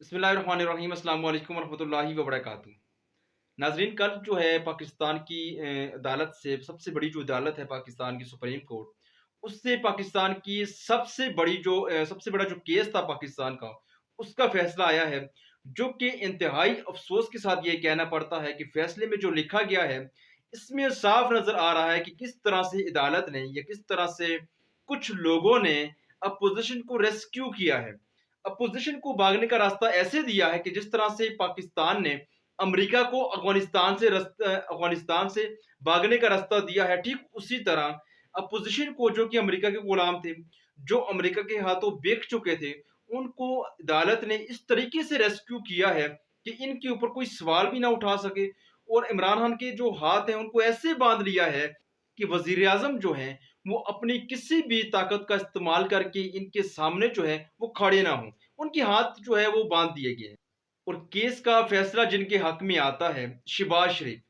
बिस्मिल्लाहिर्रहमानिर्रहीम अस्सलाम वालेकुम वरहमतुल्लाहि वबरकातुहू। नाजरीन, कल जो है पाकिस्तान की अदालत से सबसे बड़ी जो अदालत है पाकिस्तान की सुप्रीम कोर्ट, उससे पाकिस्तान की सबसे बड़ा जो केस था पाकिस्तान का, उसका फैसला आया है। जो कि इंतहाई अफसोस के साथ ये कहना पड़ता है कि फैसले में जो लिखा गया है, इसमें साफ नज़र आ रहा है कि किस तरह से अदालत ने या किस तरह से कुछ लोगों ने अपोजिशन को रेस्क्यू किया है। अपोजिशन को भागने का रास्ता ऐसे दिया है कि जिस तरह से पाकिस्तान ने अमेरिका को अफगानिस्तान से भागने का रास्ता दिया है, ठीक उसी तरह अपोजिशन को, जो कि अमेरिका के गुलाम थे, जो अमेरिका के हाथों बिक चुके थे, उनको अदालत ने इस तरीके से रेस्क्यू किया है कि इनके ऊपर कोई सवाल भी ना उठा सके। और इमरान खान के जो हाथ हैं उनको ऐसे बांध लिया है कि वजीर आजम जो हैं वो अपनी किसी भी ताकत का इस्तेमाल करके इनके सामने जो है वो खड़े ना हों। उनके हाथ जो है वो बांध दिए गए हैं। और केस का फैसला जिनके हक में आता है, शहबाज शरीफ,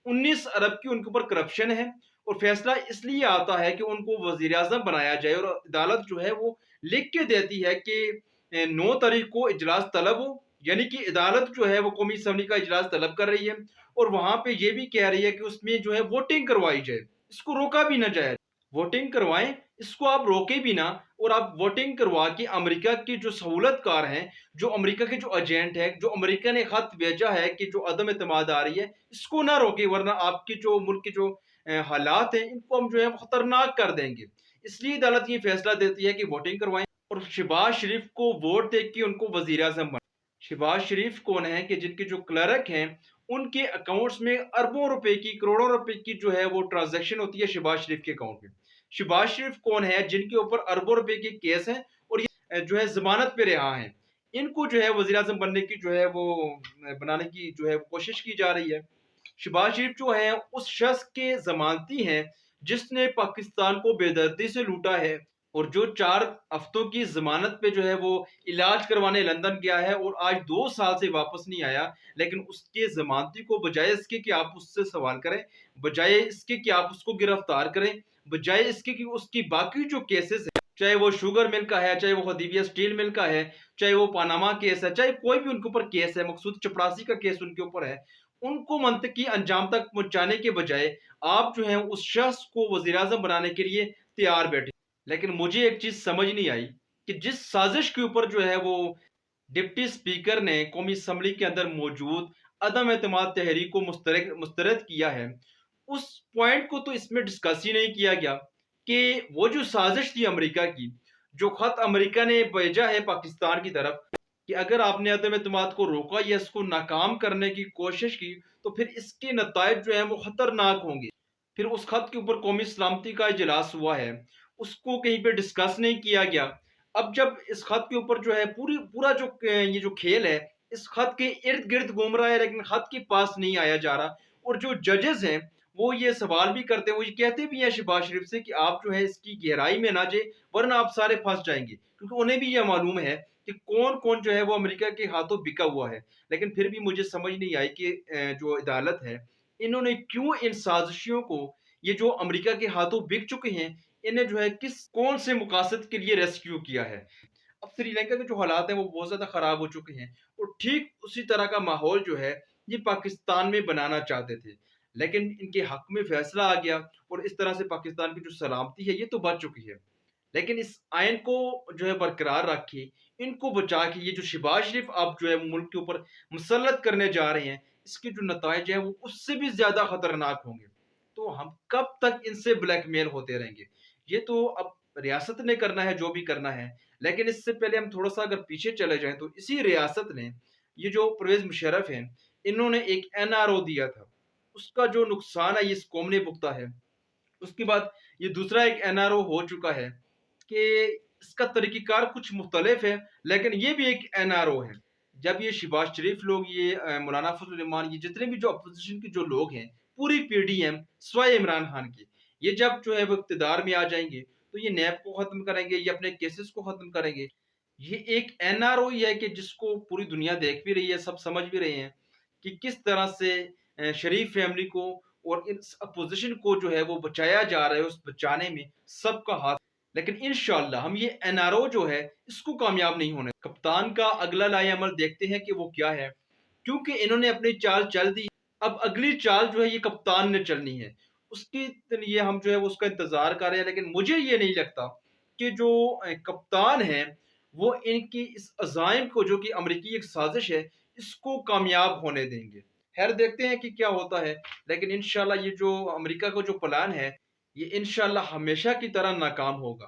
19 अरब की उनके ऊपर करप्शन है। और फैसला इसलिए आता है कि उनको वजीर आजम बनाया जाए, और अदालत जो है वो लिख के देती है कि 9 तारीख को इजलास तलब हो, यानी कि अदालत जो है वो कौमी असम्बली का इजलास तलब कर रही है। और वहां पे ये भी कह रही है कि उसमें जो है वोटिंग करवाई जाए, इसको रोका भी ना जाए। वोटिंग करवाएं, इसको आप रोके भी ना। और आप वोटिंग करवा के अमेरिका की जो सहूलतकार हैं, जो अमेरिका के जो एजेंट है, जो अमेरिका ने खत भेजा है कि जो अदम एतमाद आ रही है, इसको ना रोके, वरना आपके जो मुल्क के जो हालात हैं, इनको हम जो है खतरनाक कर देंगे। इसलिए अदालत ये फैसला देती है कि वोटिंग करवाएं और शहबाज शरीफ को वोट दे के उनको वजीर आजम बनाएं। शहबाज शरीफ कौन है कि जिनके जो क्लर्क हैं, उनके अकाउंट्स में अरबों रुपए की, करोड़ों रुपए की जो है वो ट्रांजैक्शन होती है शहबाज शरीफ के अकाउंट में। शहबाज शरीफ कौन है जिनके ऊपर अरबों रुपए के केस हैं और ये जो है जमानत पे रिहा हैं। इनको जो है वजीर आजम बनने की जो है वो बनाने की जो है कोशिश की जा रही है। शहबाज शरीफ जो है उस शख्स के जमानती हैं जिसने पाकिस्तान को बेदर्दी से लूटा है, और जो 4 हफ्तों की जमानत पे जो है वो इलाज करवाने लंदन गया है और आज 2 साल से वापस नहीं आया। लेकिन उसके जमानती को, बजाय इसके कि आप उससे सवाल करें, बजाय इसके कि आप उसको गिरफ्तार करें, बजाय इसके कि उसकी बाकी जो केसेस है, चाहे वो शुगर मिल का है, चाहे वो हदीबिया स्टील मिल का है, चाहे वो पानामा केस है, चाहे कोई भी उनके ऊपर केस है, मकसूद चपरासी का केस उनके ऊपर है, उनको मंतकी अंजाम तक पहुंचाने के बजाय आप जो है उस शख्स को वजीर आजम बनाने के लिए तैयार बैठे। लेकिन मुझे एक चीज समझ नहीं आई कि जिस साजिश के ऊपर जो है वो डिप्टी स्पीकर ने कौमी असम्बली के अंदर मौजूद अदम एतमाद तहरीक को मुस्तरद किया है, उस पॉइंट को तो इसमें डिस्कस ही नहीं किया गया कि वो जो साजिश थी अमेरिका की, जो खत अमेरिका ने भेजा है पाकिस्तान की तरफ कि अगर आपने अदम एतमाद को रोका या इसको नाकाम करने की कोशिश की, तो फिर इसके नतायज जो है वो खतरनाक होंगे। फिर उस खत के ऊपर कौमी सलामती का इजलास हुआ है, उसको कहीं पे डिस्कस नहीं किया गया। अब जब इस खत के ऊपर जो है पूरा जो ये जो खेल है, इस खत के इर्द गिर्द घूम रहा है, लेकिन खत के पास नहीं आया जा रहा। और जो जजेस हैं वो ये सवाल भी करते हैं, वो ये कहते भी हैं शहबाज शरीफ से कि आप जो है इसकी गहराई में ना जाए, वरना आप सारे फंस जाएंगे, क्योंकि उन्हें भी यह मालूम है कि कौन कौन जो है वो अमेरिका के हाथों बिका हुआ है। लेकिन फिर भी मुझे समझ नहीं आई कि जो अदालत है, इन्होंने क्यों इन साजिशियों को, ये जो अमेरिका के हाथों बिक चुके हैं, इन्हें जो है किस कौन से मकासद के लिए रेस्क्यू किया है। अब श्रीलंका के जो हालात हैं वो बहुत ज़्यादा ख़राब हो चुके हैं, और ठीक उसी तरह का माहौल जो है ये पाकिस्तान में बनाना चाहते थे। लेकिन इनके हक में फैसला आ गया, और इस तरह से पाकिस्तान की जो सलामती है ये तो बच चुकी है। लेकिन इस आयन को जो है बरकरार रखे, इनको बचा के ये जो शहबाज शरीफ आप जो है मुल्क के ऊपर मुसल्लत करने जा रहे हैं, इसके जो नताइज हैं वो उससे भी ज़्यादा ख़तरनाक होंगे। तो हम कब तक इनसे ब्लैकमेल होते रहेंगे? ये तो अब रियासत ने करना है जो भी करना है। लेकिन इससे पहले हम थोड़ा सा अगर पीछे चले जाएं, तो इसी रियासत ने, ये जो परवेज मुशर्रफ हैं, इन्होंने एक एनआरओ दिया था, उसका जो नुकसान है ये इस कौम ने भुगता है। उसके बाद ये दूसरा एक एनआरओ हो चुका है कि इसका तरीक़ेकार कुछ मुख्तलिफ है, लेकिन ये भी एक एनआरओ है। जब ये शहबाज शरीफ लोग, ये मौलाना फजल रहमान, ये जितने भी जो अपोजिशन के जो लोग हैं, पूरी पीडीएम सिवाय इमरान खान की, ये जब जो है वो इक़्तिदार में आ जाएंगे, तो ये नैब को ख़त्म करेंगे, ये अपने केसेस को ख़त्म करेंगे। ये एक एनआरओ ही है कि जिसको पूरी दुनिया देख भी रही है, सब समझ भी रहे हैं कि किस तरह से शरीफ फैमिली को और इस अपोजिशन को जो है वो बचाया जा रहा है, उस बचाने में सबका हाथ। لیکن انشاءاللہ ہم یہ این آر او جو ہے اس کو کامیاب نہیں ہونے. کپتان کا اگلا لائے عمل دیکھتے ہیں کہ وہ کیا ہے، کیونکہ انہوں نے اپنی چال چل دی. اب اگلی چال جو ہے یہ کپتان نے چلنی ہے، اس کے لیے ہم جو ہے اس کا انتظار کر رہے ہیں. لیکن مجھے یہ نہیں لگتا کہ جو کپتان ہیں وہ ان کی اس عزائم کو، جو کہ امریکی ایک سازش ہے، اس کو کامیاب ہونے دیں گے. خیر دیکھتے ہیں کہ کیا ہوتا ہے. لیکن انشاءاللہ یہ جو امریکہ کا جو پلان ہے یہ انشاءاللہ ہمیشہ کی طرح ناکام ہوگا.